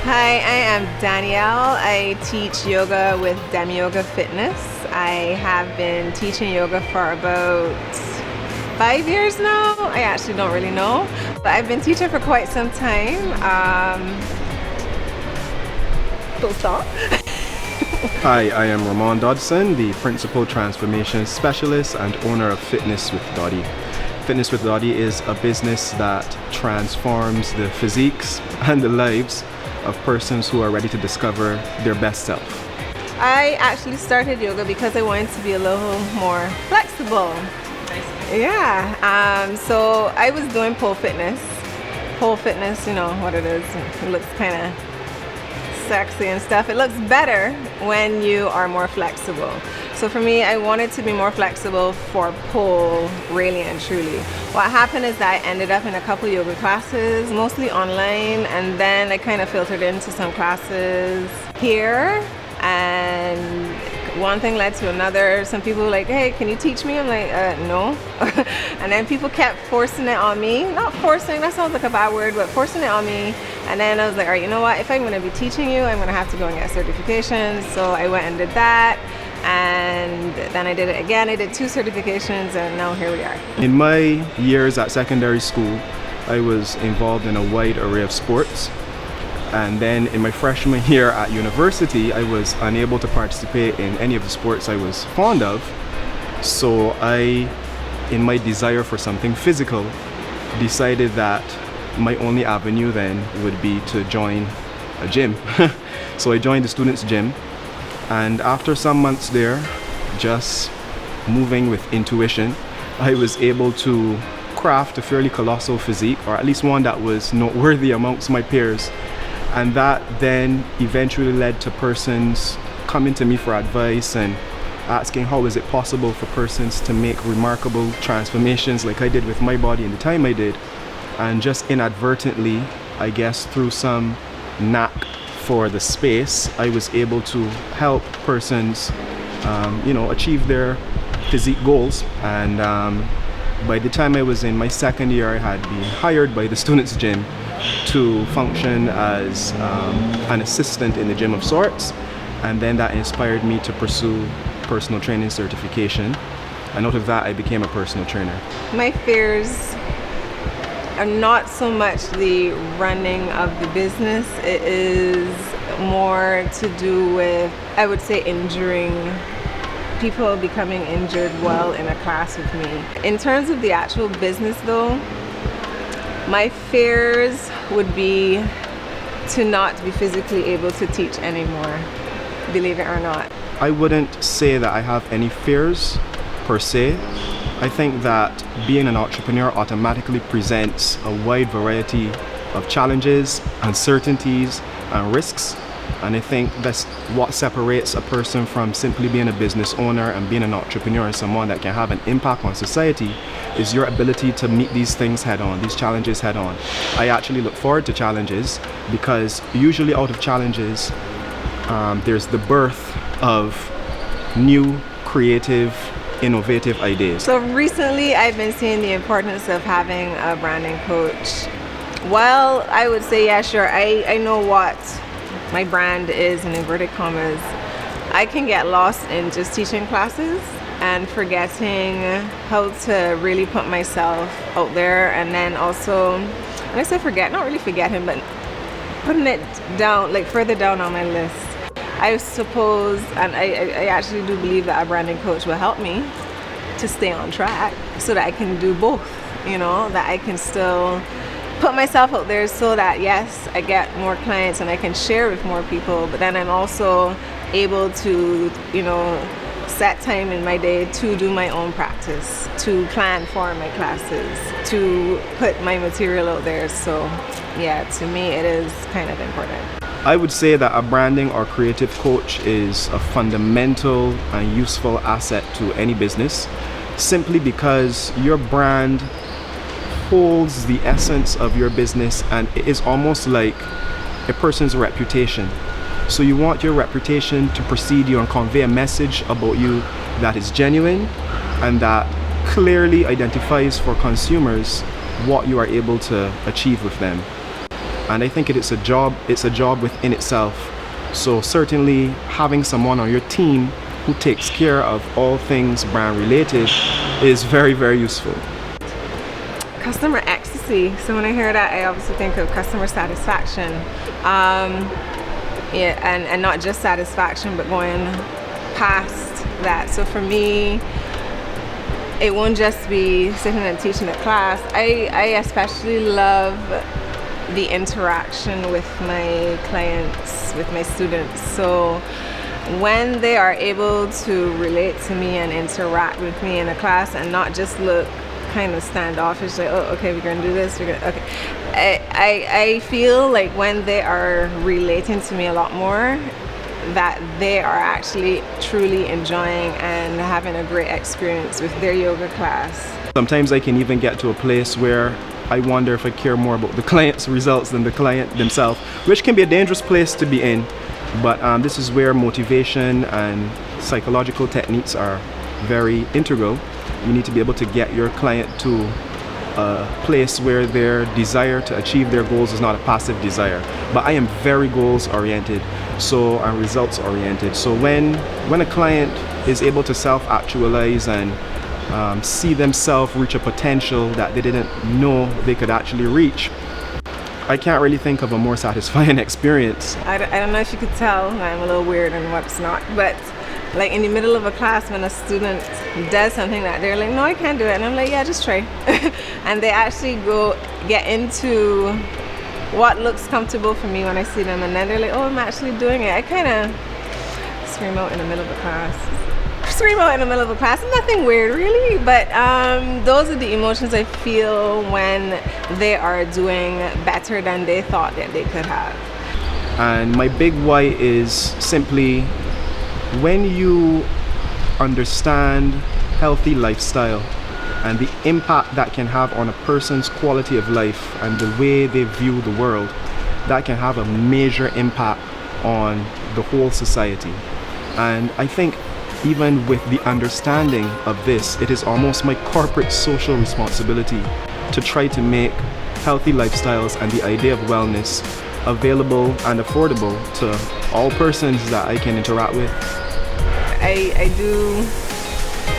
Hi, I am Danielle. I teach yoga with Demi Yoga Fitness. I have been teaching yoga for about 5 years now. I actually don't really know, but I've been teaching for quite some time. Full stop. Hi, I am Ramon Dodson, the Principal Transformation Specialist and owner of Fitness with Dottie. Fitness with Dottie is a business that transforms the physiques and the lives of persons who are ready to discover their best self. I actually started yoga because I wanted to be a little more flexible. Yeah, so I was doing pole fitness. Pole fitness, you know what it is. It looks kind of sexy and stuff. It looks better when you are more flexible. So for me, I wanted to be more flexible for pole, really and truly. What happened is that I ended up in a couple yoga classes, mostly online, and then I kind of filtered into some classes here, and one thing led to another. Some people were like, hey, can you teach me? I'm like, no. And then people kept forcing it on me. Not forcing, that sounds like a bad word, but forcing it on me. And then I was like, all right, you know what? If I'm going to be teaching you, I'm going to have to go and get certifications. So I went and did that. And then I did it again. I did 2 certifications, and now here we are. In my years at secondary school, I was involved in a wide array of sports. And then in my freshman year at university, I was unable to participate in any of the sports I was fond of. So I, in my desire for something physical, decided that my only avenue then would be to join a gym. So I joined the students' gym. And after some months there, just moving with intuition, I was able to craft a fairly colossal physique, or at least one that was noteworthy amongst my peers. And that then eventually led to persons coming to me for advice and asking how is it possible for persons to make remarkable transformations like I did with my body in the time I did. And just inadvertently, I guess through some knack for the space, I was able to help persons achieve their physique goals. And by the time I was in my second year, I had been hired by the students' gym to function as an assistant in the gym of sorts. And then that inspired me to pursue personal training certification. And out of that, I became a personal trainer. My fears are not so much the running of the business. It is more to do with, I would say, injuring people, becoming injured while in a class with me. In terms of the actual business though, my fears would be to not be physically able to teach anymore, believe it or not. I wouldn't say that I have any fears per se. I think that being an entrepreneur automatically presents a wide variety of challenges, uncertainties, and risks. And I think that's what separates a person from simply being a business owner and being an entrepreneur and someone that can have an impact on society is your ability to meet these things head on, these challenges head on. I actually look forward to challenges because usually out of challenges, there's the birth of new, creative, innovative ideas. So recently I've been seeing the importance of having a branding coach. Well, I would say, yeah, sure, I know what my brand is in inverted commas. I can get lost in just teaching classes and forgetting how to really put myself out there. And then also, when I say forget, not really forgetting, but putting it down, like further down on my list. I suppose, and I actually do believe that a branding coach will help me to stay on track so that I can do both, that I can still put myself out there so that, yes, I get more clients and I can share with more people, but then I'm also able to, set time in my day to do my own practice, to plan for my classes, to put my material out there. So, yeah, to me it is kind of important. I would say that a branding or creative coach is a fundamental and useful asset to any business, simply because your brand holds the essence of your business and it is almost like a person's reputation. So you want your reputation to precede you and convey a message about you that is genuine and that clearly identifies for consumers what you are able to achieve with them. and I think it's a job within itself. So certainly having someone on your team who takes care of all things brand related is very, very useful. Customer ecstasy. So when I hear that, I obviously think of customer satisfaction. Yeah, and not just satisfaction, but going past that. So for me, it won't just be sitting and teaching a class. I especially love the interaction with my clients, with my students. So when they are able to relate to me and interact with me in a class and not just look kind of standoffish, like, oh, okay, we're gonna do this, okay. I feel like when they are relating to me a lot more, that they are actually truly enjoying and having a great experience with their yoga class. Sometimes I can even get to a place where I wonder if I care more about the client's results than the client themselves, which can be a dangerous place to be in. But this is where motivation and psychological techniques are very integral. You need to be able to get your client to a place where their desire to achieve their goals is not a passive desire. But I am very goals oriented, so I'm results oriented. So when a client is able to self-actualize and see themselves reach a potential that they didn't know they could actually reach, I can't really think of a more satisfying experience. I don't know if you could tell I'm a little weird and what's not, but like in the middle of a class when a student does something that they're like, no, I can't do it, and I'm like, yeah, just try. And they actually get into what looks comfortable for me when I see them, and then they're like, oh, I'm actually doing it. I kind of scream out in the middle of the class. Nothing weird really, but those are the emotions I feel when they are doing better than they thought that they could have. And my big why is simply, when you understand healthy lifestyle and the impact that can have on a person's quality of life and the way they view the world, that can have a major impact on the whole society. And I think even with the understanding of this, it is almost my corporate social responsibility to try to make healthy lifestyles and the idea of wellness available and affordable to all persons that I can interact with. I do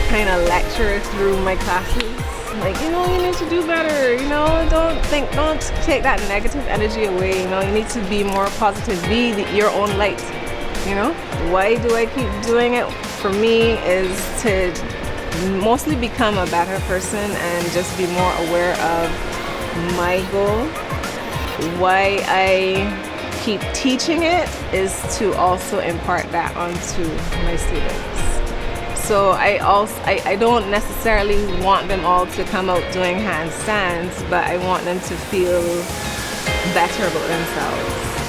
kind of lecture through my classes, like, you need to do better, don't take that negative energy away, you need to be more positive, be your own light, Why do I keep doing it? For me is to mostly become a better person and just be more aware of my goal. Why I keep teaching it is to also impart that onto my students. So I don't necessarily want them all to come out doing handstands, but I want them to feel better about themselves.